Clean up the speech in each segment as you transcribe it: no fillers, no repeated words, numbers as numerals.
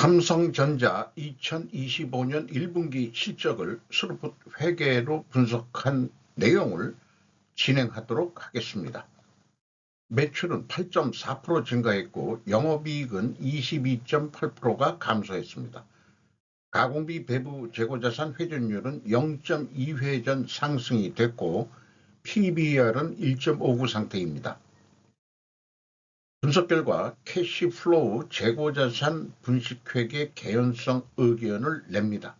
삼성전자 2025년 1분기 실적을 스루풋 회계로 분석한 내용을 진행하도록 하겠습니다. 매출은 8.4% 증가했고 영업이익은 22.8%가 감소했습니다. 가공비 배부 재고자산 회전율은 0.2회전 상승이 됐고 PBR은 1.59 상태입니다. 분석 결과 캐시플로우 재고자산 분식회계 개연성 의견을 냅니다.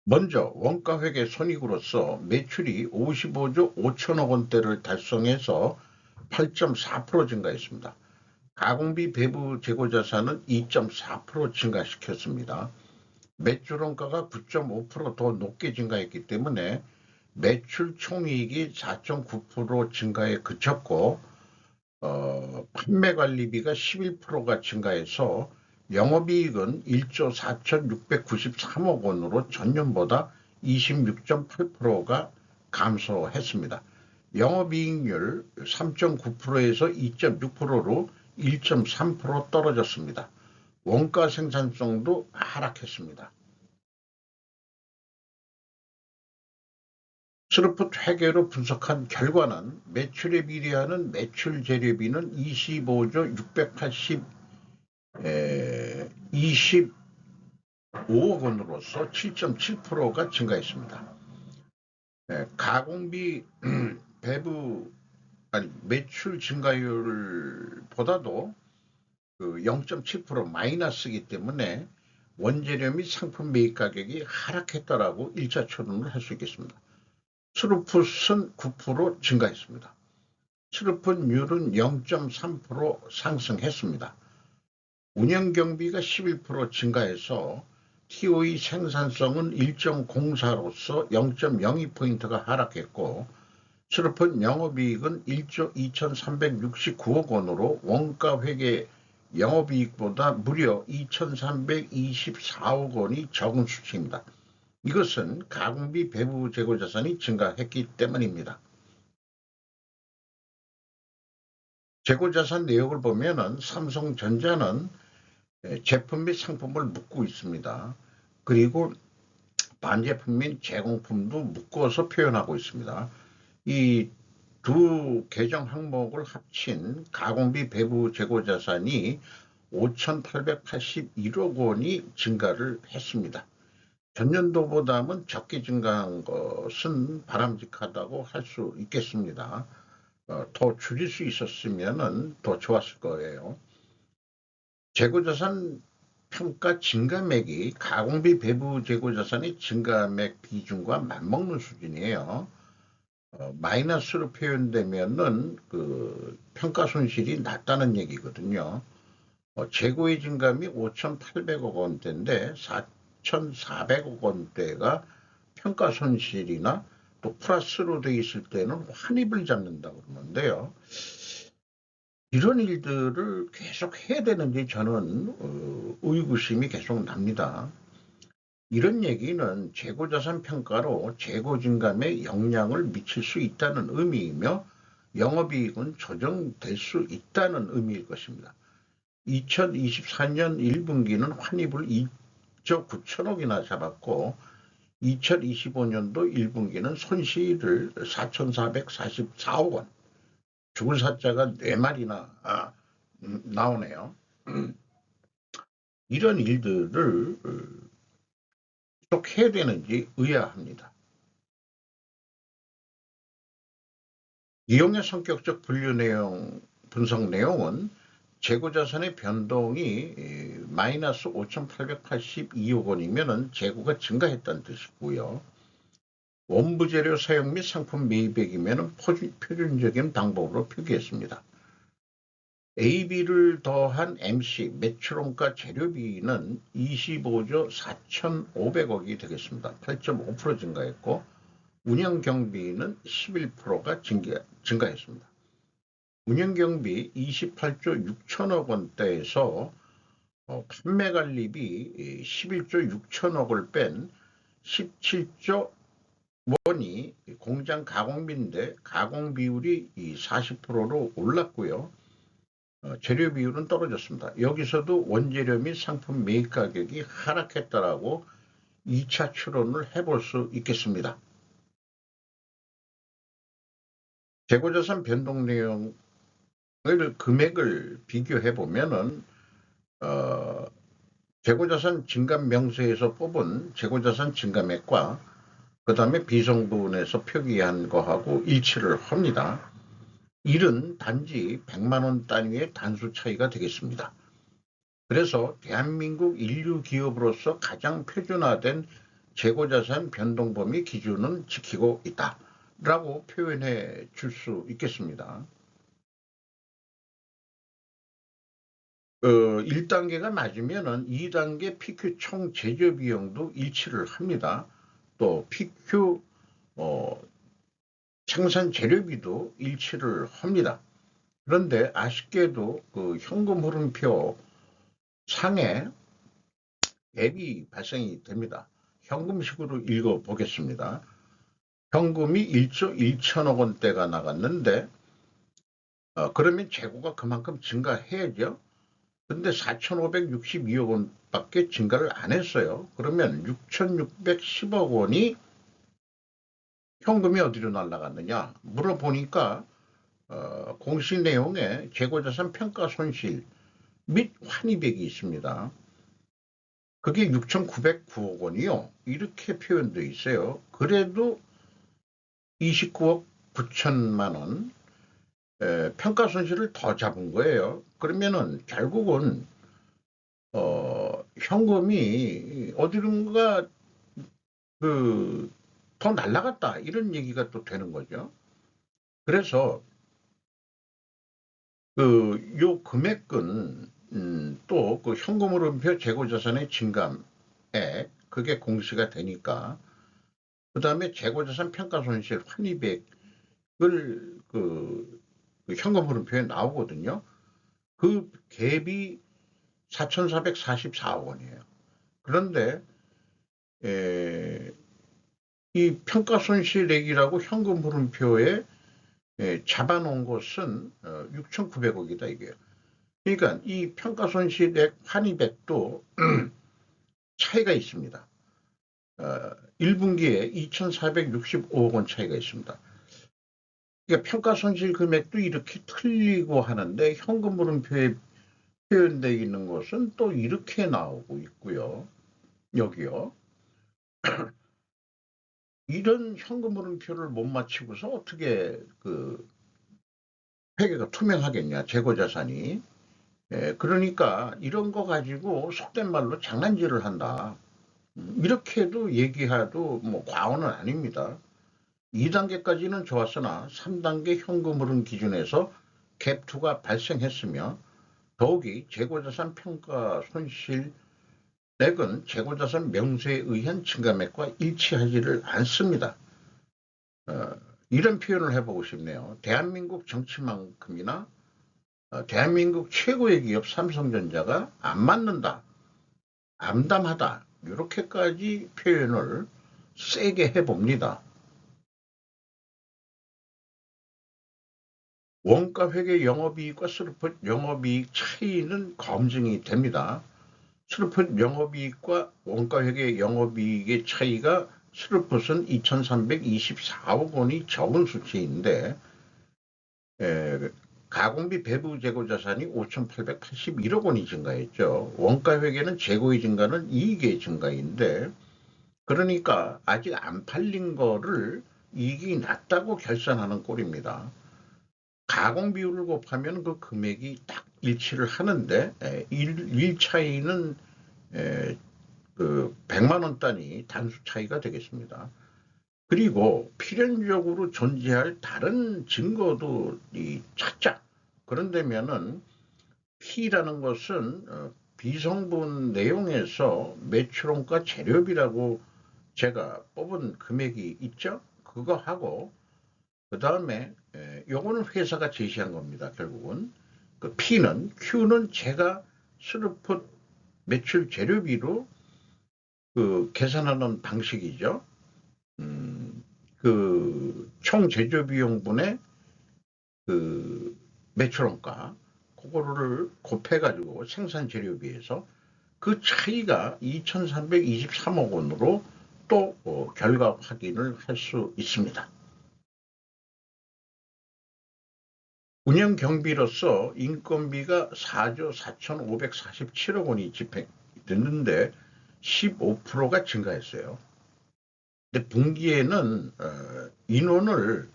먼저 원가회계 손익으로서 매출이 55조 5천억 원대를 달성해서 8.4% 증가했습니다. 가공비 배부 재고자산은 2.4% 증가시켰습니다. 매출원가가 9.5% 더 높게 증가했기 때문에 매출 총이익이 4.9% 증가에 그쳤고 판매관리비가 11%가 증가해서 영업이익은 1조 4,693억 원으로 전년보다 26.8%가 감소했습니다. 영업이익률 3.9%에서 2.6%로 1.3% 떨어졌습니다. 원가 생산성도 하락했습니다. 스루풋 회계로 분석한 결과는 매출에 비례하는 매출 재료비는 25조 25억 원으로서 7.7%가 증가했습니다. 가공비 매출 증가율보다도 0.7% 마이너스이기 때문에 원재료 및 상품 매입 가격이 하락했다라고 1차 추론을 할 수 있겠습니다. 스루풋은 9% 증가했습니다. 스루풋율은 0.3% 상승했습니다. 운영경비가 11% 증가해서 TOE 생산성은 1.04로서 0.02포인트가 하락했고 스루풋 영업이익은 1조 2,369억 원으로 원가회계 영업이익보다 무려 2,324억 원이 적은 수치입니다. 이것은 가공비 배부 재고자산이 증가했기 때문입니다. 재고자산 내역을 보면은 삼성전자는 제품 및 상품을 묶고 있습니다. 그리고 반제품 및 제공품도 묶어서 표현하고 있습니다. 이 두 계정 항목을 합친 가공비 배부 재고자산이 5,881억 원이 증가를 했습니다. 전년도보다는 적게 증가한 것은 바람직하다고 할 수 있겠습니다. 더 줄일 수 있었으면 더 좋았을 거예요. 재고자산 평가 증가맥이 가공비 배부 재고자산의 증가맥 비중과 맞먹는 수준이에요. 마이너스로 표현되면은 평가 손실이 낮다는 얘기거든요. 재고의 증감이 5,800억 원대인데 4,400억 원대가 평가 손실이나 또 플러스로 돼 있을 때는 환입을 잡는다고 그러는데요. 이런 일들을 계속 해야 되는지 저는 의구심이 계속 납니다. 이런 얘기는 재고자산 평가로 재고 증감에 영향을 미칠 수 있다는 의미이며 영업이익은 조정될 수 있다는 의미일 것입니다. 2024년 1분기는 환입을 2조 9천억이나 잡았고 2025년도 1분기는 손실을 4,444억 원, 죽을 사자가 4마리나 나오네요. 이런 일들을 꼭 해야 되는지 의아합니다. 이용의 성격적 분석 내용은 재고자산의 변동이 마이너스 5,882억 원이면 재고가 증가했다는 뜻이고요. 원부재료 사용 및 상품 매입액이면 표준적인 방법으로 표기했습니다. AB를 더한 MC 매출원가 재료비는 25조 4,500억이 되겠습니다. 8.5% 증가했고 운영경비는 11%가 증가했습니다. 운영경비 28조 6천억 원대에서 판매관리비 11조 6천억을 뺀 17조 원이 공장 가공비인데 가공비율이 40%로 올랐고요. 재료 비율은 떨어졌습니다. 여기서도 원재료 및 상품 매입 가격이 하락했다라고 2차 추론을 해볼 수 있겠습니다. 재고자산 변동 내용을 금액을 비교해 보면은 재고자산 증감 명세에서 뽑은 재고자산 증감액과 그 다음에 비성분에서 표기한 거하고 일치를 합니다. 이는 단지 100만원 단위의 단수 차이가 되겠습니다. 그래서 대한민국 인류 기업으로서 가장 표준화된 재고자산 변동 범위 기준은 지키고 있다 라고 표현해 줄 수 있겠습니다. 1단계가 맞으면은 2단계 PQ 총 제조 비용도 일치를 합니다. 또 PQ 생산 재료비도 일치를 합니다. 그런데 아쉽게도 그 현금 흐름표 상에 갭이 발생이 됩니다. 현금식으로 읽어 보겠습니다. 현금이 1조 1천억 원대가 나갔는데 그러면 재고가 그만큼 증가해야죠. 근데 4,562억 원밖에 증가를 안 했어요. 그러면 6,610억 원이 현금이 어디로 날아갔느냐 물어보니까 공시 내용에 재고자산 평가 손실 및 환입액이 있습니다. 그게 6,909억 원이요. 이렇게 표현되어 있어요. 그래도 29억 9천만 원 평가 손실을 더 잡은 거예요. 그러면은 결국은 현금이 어디론가 더 날라갔다 이런 얘기가 또 되는 거죠. 그래서 요 금액은 또 그 현금 흐름표 재고자산의 증감액 그게 공시가 되니까 그 다음에 재고자산 평가손실 환입액을 그 현금 흐름표에 나오거든요. 그 갭이 4,444억 원이에요. 그런데 이 평가손실액이라고 현금 흐름표에 잡아놓은 것은 6,900억이다 이게요. 그러니까 이 평가손실액 환입액도 차이가 있습니다. 1분기에 2,465억 원 차이가 있습니다. 그러니까 평가손실 금액도 이렇게 틀리고 하는데 현금 흐름표에 표현되어 있는 것은 또 이렇게 나오고 있고요. 여기요. 이런 현금 흐름표를 못 맞추고서 어떻게 그 회계가 투명하겠냐 재고자산이. 그러니까 이런 거 가지고 속된 말로 장난질을 한다. 이렇게도 얘기해도 뭐 과언은 아닙니다. 2단계까지는 좋았으나 3단계 현금 흐름 기준에서 갭2가 발생했으며 더욱이 재고자산 평가 손실액은 재고자산 명세에 의한 증감액과 일치하지를 않습니다. 이런 표현을 해보고 싶네요. 대한민국 정치만큼이나 대한민국 최고의 기업 삼성전자가 안 맞는다, 암담하다 이렇게까지 표현을 세게 해봅니다. 원가회계 영업이익과 스루펫 영업이익 차이는 검증이 됩니다. 스루펫 영업이익과 원가회계 영업이익의 차이가 스루펫은 2,324억 원이 적은 수치인데 가공비 배부 재고 자산이 5,881억 원이 증가했죠. 원가회계는 재고의 증가는 이익의 증가인데 그러니까 아직 안 팔린 거를 이익이 낮다고 결산하는 꼴입니다. 가공 비율을 곱하면 그 금액이 딱 일치를 하는데 일 차이는 그 100만 원 단위 단수 차이가 되겠습니다. 그리고 필연적으로 존재할 다른 증거도 찾자. 그런다면은 P라는 것은 비성분 내용에서 매출원가 재료비라고 제가 뽑은 금액이 있죠. 그거 하고 그 다음에 요거는 회사가 제시한 겁니다. 결국은 그 P는 Q는 제가 스루풋 매출 재료비로 그 계산하는 방식이죠. 그 총 제조 비용분의 그 매출원가 그거를 곱해가지고 생산 재료비에서 그 차이가 2,323억 원으로 또 결과 확인을 할 수 있습니다. 운영 경비로서 인건비가 4조 4,547억 원이 집행됐는데 15%가 증가했어요. 근데 분기에는 인원을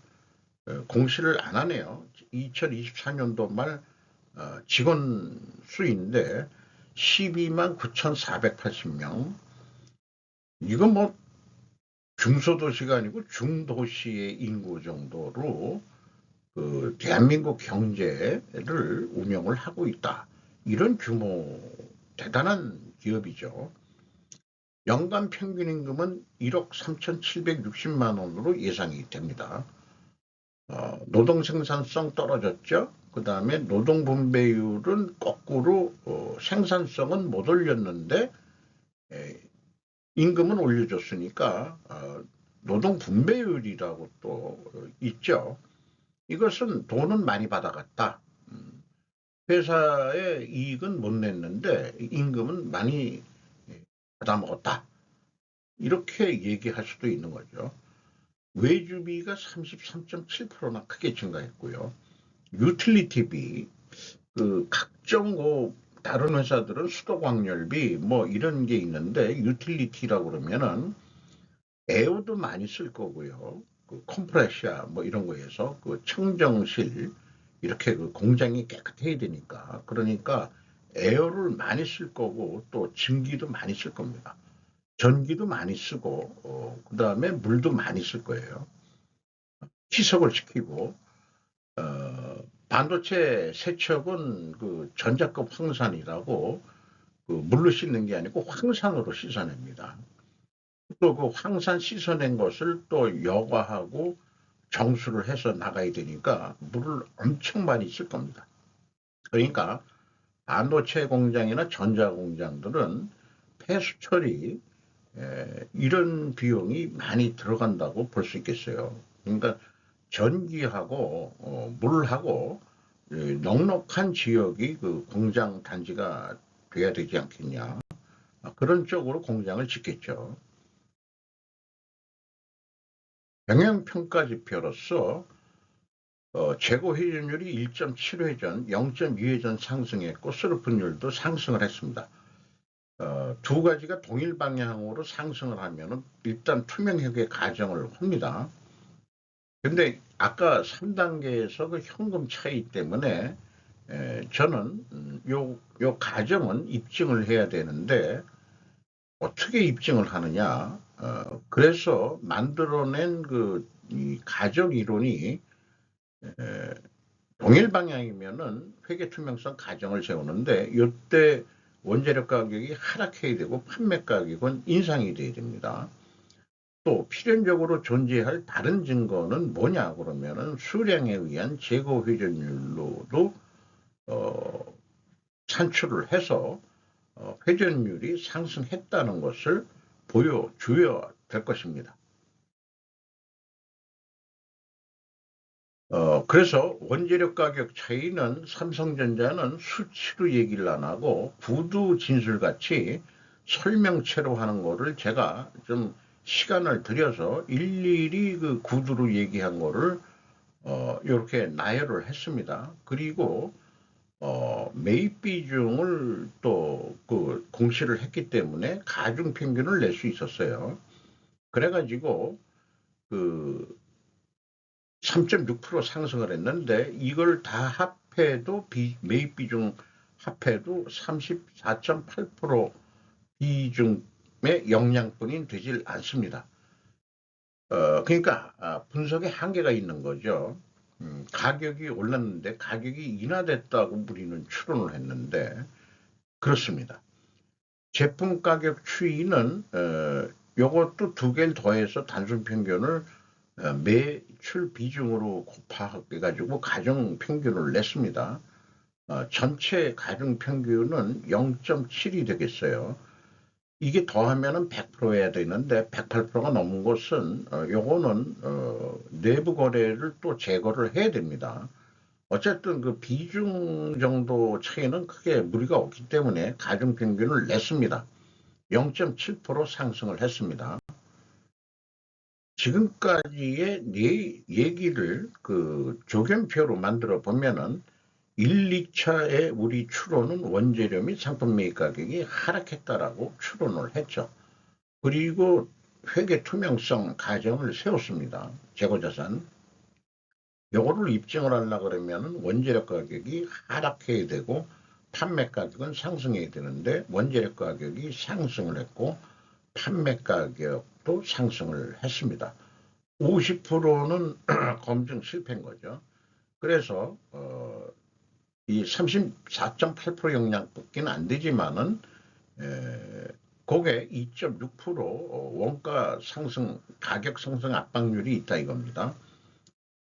공시를 안 하네요. 2024년도 말 직원 수인데 12만 9,480명. 이건 뭐 중소도시가 아니고 중도시의 인구 정도로 그 대한민국 경제를 운영을 하고 있다. 이런 규모 대단한 기업이죠. 연간 평균 임금은 1억 3,760만 원으로 예상이 됩니다. 노동 생산성 떨어졌죠. 그 다음에 노동 분배율은 거꾸로 생산성은 못 올렸는데 임금은 올려줬으니까 노동 분배율이라고 또 있죠. 이것은 돈은 많이 받아갔다. 회사의 이익은 못 냈는데 임금은 많이 받아먹었다. 이렇게 얘기할 수도 있는 거죠. 외주비가 33.7%나 크게 증가했고요. 유틸리티비, 그 각종 다른 회사들은 수도광열비 뭐 이런 게 있는데 유틸리티라고 그러면은 에어도 많이 쓸 거고요. 그 컴프레셔 뭐 이런 거에서 그 청정실 이렇게 그 공장이 깨끗해야 되니까 그러니까 에어를 많이 쓸 거고 또 증기도 많이 쓸 겁니다. 전기도 많이 쓰고 그 다음에 물도 많이 쓸 거예요. 희석을 시키고 반도체 세척은 그 전자급 황산이라고 그 물로 씻는 게 아니고 황산으로 씻어냅니다. 또 그 황산 씻어낸 것을 또 여과하고 정수를 해서 나가야 되니까 물을 엄청 많이 쓸 겁니다. 그러니까 반도체 공장이나 전자 공장들은 폐수 처리 이런 비용이 많이 들어간다고 볼 수 있겠어요. 그러니까 전기하고 물하고 넉넉한 지역이 그 공장 단지가 돼야 되지 않겠냐. 그런 쪽으로 공장을 짓겠죠. 영양평가 지표로서 재고 회전율이 1.7회전, 0.2회전 상승했고 스루픈율도 상승을 했습니다. 두 가지가 동일 방향으로 상승을 하면은 일단 투명회계 가정을 합니다. 근데 아까 3단계에서 그 현금 차이 때문에 저는 요 가정은 입증을 해야 되는데 어떻게 입증을 하느냐? 그래서 만들어낸 이 가정 이론이 동일 방향이면은 회계 투명성 가정을 세우는데 이때 원재료 가격이 하락해야 되고 판매 가격은 인상이 돼야 됩니다. 또 필연적으로 존재할 다른 증거는 뭐냐 그러면은 수량에 의한 재고 회전율로도 산출을 해서 회전율이 상승했다는 것을 보여줘야 될 것입니다. 그래서 원재료 가격 차이는 삼성전자는 수치로 얘기를 안 하고 구두 진술같이 설명체로 하는 거를 제가 좀 시간을 들여서 일일이 그 구두로 얘기한 거를 이렇게 나열을 했습니다. 그리고 매입 비중을 또 그 공시를 했기 때문에 가중 평균을 낼 수 있었어요. 그래가지고 그 3.6% 상승을 했는데 이걸 다 합해도 매입 비중 합해도 34.8% 비중의 영향뿐인 되질 않습니다. 그러니까 분석에 한계가 있는 거죠. 가격이 올랐는데 가격이 인하됐다고 우리는 추론을 했는데 그렇습니다. 제품 가격 추이는 요것도 두 개를 더해서 단순 평균을 매출 비중으로 곱해가지고 가정 평균을 냈습니다. 전체 가정 평균은 0.7이 되겠어요. 이게 더하면은 100%해야 되는데 108%가 넘은 것은 요거는 내부 거래를 또 제거를 해야 됩니다. 어쨌든 그 비중 정도 차이는 크게 무리가 없기 때문에 가중평균을 냈습니다. 0.7% 상승을 했습니다. 지금까지의 얘기를 그 조견표로 만들어 보면은 1, 2차의 우리 추론은 원재료 및 상품 매입 가격이 하락했다라고 추론을 했죠. 그리고 회계 투명성 가정을 세웠습니다. 재고자산. 요거를 입증을 하려고 그러면 원재료 가격이 하락해야 되고 판매 가격은 상승해야 되는데 원재료 가격이 상승을 했고 판매 가격도 상승을 했습니다. 50%는 검증 실패인 거죠. 그래서 이 34.8% 영향 뽑기는 안 되지만은 그게 2.6% 원가 상승, 가격 상승 압박률이 있다 이겁니다.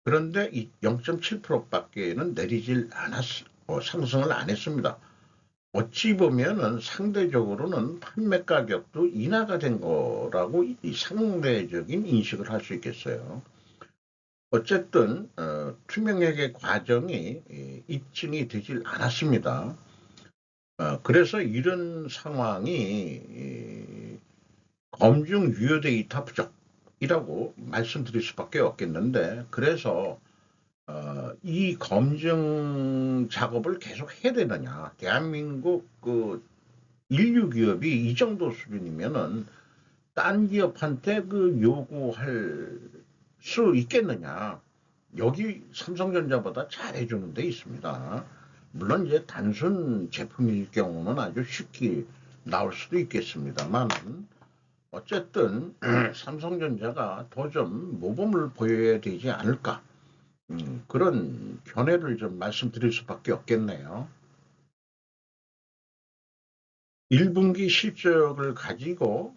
그런데 이 0.7%밖에는 내리질 상승을 안 했습니다. 어찌 보면은 상대적으로는 판매 가격도 인하가 된 거라고 이 상대적인 인식을 할 수 있겠어요. 어쨌든 투명회계 과정이 입증이 되질 않았습니다. 그래서 이런 상황이 검증 유효 데이터 부족이라고 말씀드릴 수밖에 없겠는데 그래서 이 검증 작업을 계속 해야 되느냐. 대한민국 그 인류 기업이 이 정도 수준이면은 딴 기업한테 그 요구할 수 있겠느냐. 여기 삼성전자보다 잘해주는 데 있습니다. 물론 이제 단순 제품일 경우는 아주 쉽게 나올 수도 있겠습니다만 어쨌든 삼성전자가 더 좀 모범을 보여야 되지 않을까. 그런 견해를 좀 말씀드릴 수밖에 없겠네요. 1분기 실적을 가지고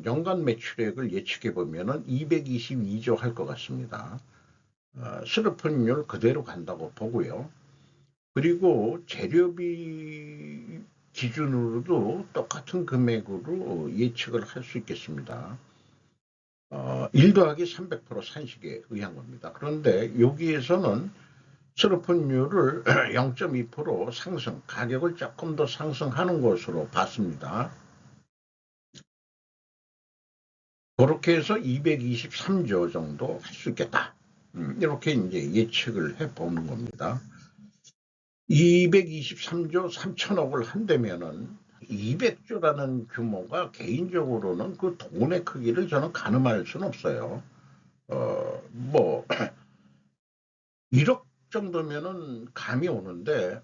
연간 매출액을 예측해 보면은 222조 할 것 같습니다. 수급분율 그대로 간다고 보고요. 그리고 재료비 기준으로도 똑같은 금액으로 예측을 할 수 있겠습니다. 1 더하기 300% 산식에 의한 겁니다. 그런데 여기에서는 수급분율을 0.2% 상승, 가격을 조금 더 상승하는 것으로 봤습니다. 그렇게 해서 223조 정도 할 수 있겠다. 이렇게 이제 예측을 해보는 겁니다. 223조 3천억을 한다면은 200조라는 규모가 개인적으로는 그 돈의 크기를 저는 가늠할 수는 없어요. 뭐 1억 정도면은 감이 오는데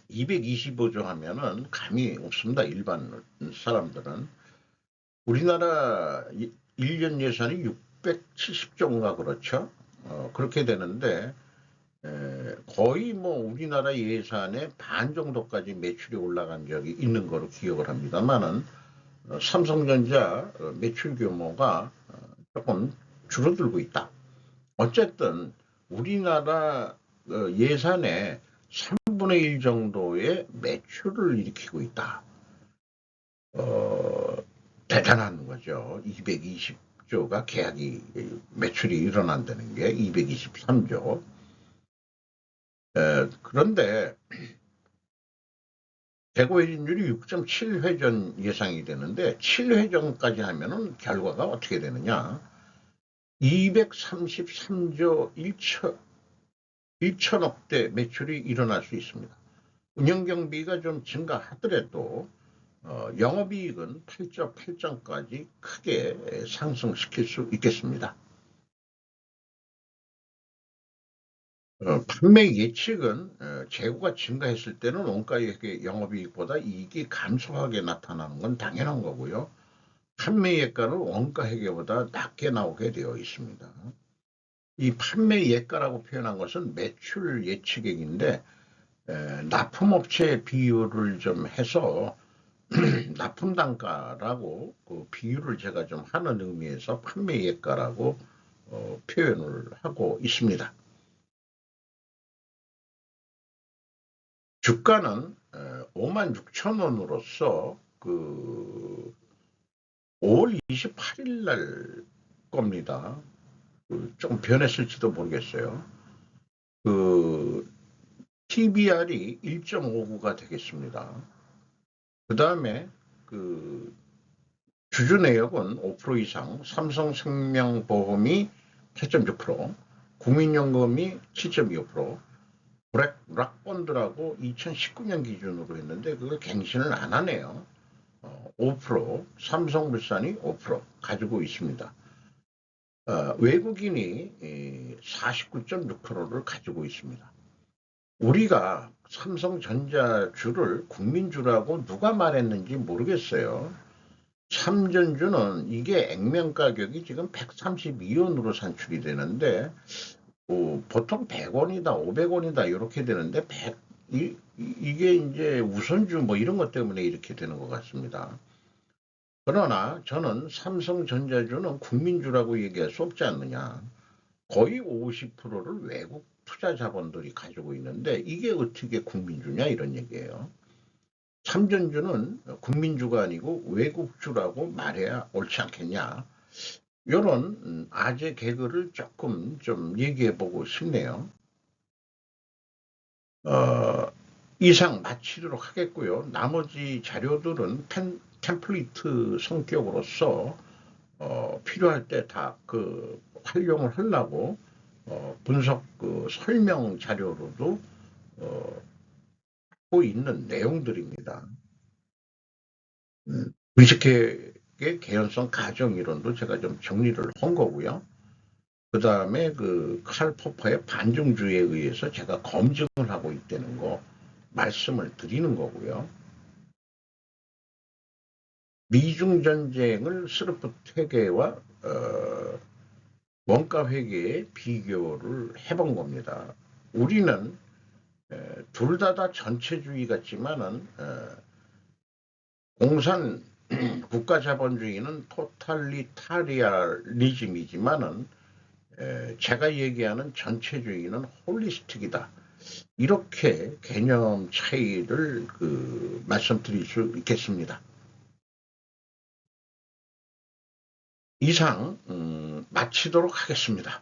225조 하면은 감이 없습니다. 일반 사람들은. 우리나라 1년 예산이 670조인가 그렇죠. 그렇게 되는데 거의 뭐 우리나라 예산의 반 정도까지 매출이 올라간 적이 있는 거로 기억을 합니다만은 삼성전자 매출 규모가 조금 줄어들고 있다. 어쨌든 우리나라 예산의 3분의 1 정도의 매출을 일으키고 있다. 대단한 거죠. 220조가 계약이 매출이 일어난다는 게 223조. 그런데 재고회전율이 6.7회전 예상이 되는데 7회전까지 하면은 결과가 어떻게 되느냐? 233조 1천억대 매출이 일어날 수 있습니다. 운영경비가 좀 증가하더라도 영업이익은 8.8점까지 크게 상승시킬 수 있겠습니다. 판매 예측은 재고가 증가했을 때는 원가액의 영업이익보다 이익이 감소하게 나타나는 건 당연한 거고요. 판매 예가는 원가 회계보다 낮게 나오게 되어 있습니다. 이 판매 예가라고 표현한 것은 매출 예측액인데 납품업체 비율을 좀 해서 납품 단가라고 그 비율을 제가 좀 하는 의미에서 판매 예가라고 표현을 하고 있습니다. 주가는 56,000원으로서 그 5월 28일 날 겁니다. 좀 변했을지도 모르겠어요. 그 TBR이 1.59가 되겠습니다. 그 다음에 그 주주 내역은 5% 이상, 삼성생명보험이 8.6%, 국민연금이 7.25%, 블랙락본드라고 2019년 기준으로 했는데 그걸 갱신을 안 하네요. 5%, 삼성물산이 5% 가지고 있습니다. 외국인이 49.6%를 가지고 있습니다. 우리가 삼성전자주를 국민주라고 누가 말했는지 모르겠어요. 삼전주는 이게 액면 가격이 지금 132원으로 산출이 되는데 보통 100원이다 500원이다 이렇게 되는데 이게 이제 우선주 뭐 이런 것 때문에 이렇게 되는 것 같습니다. 그러나 저는 삼성전자주는 국민주라고 얘기할 수 없지 않느냐. 거의 50%를 외국 투자 자본들이 가지고 있는데 이게 어떻게 국민주냐 이런 얘기예요. 삼전주는 국민주가 아니고 외국주라고 말해야 옳지 않겠냐. 이런 아재 개그를 조금 좀 얘기해 보고 싶네요. 이상 마치도록 하겠고요. 나머지 자료들은 템플릿 성격으로서 필요할 때 다 그 활용을 하려고 분석 그 설명 자료로도 하고 있는 내용들입니다. 주식회계 개연성 가정 이론도 제가 좀 정리를 한 거고요. 그 다음에 그 칼 포퍼의 반중주의에 의해서 제가 검증을 하고 있다는 거 말씀을 드리는 거고요. 미중 전쟁을 스르프 회계와 원가 회계의 비교를 해본 겁니다. 우리는 둘 다 전체주의 같지만은 공산 국가자본주의는 토탈리타리아리즘이지만은 제가 얘기하는 전체주의는 홀리스틱이다. 이렇게 개념 차이를 말씀드릴 수 있겠습니다. 이상 마치도록 하겠습니다.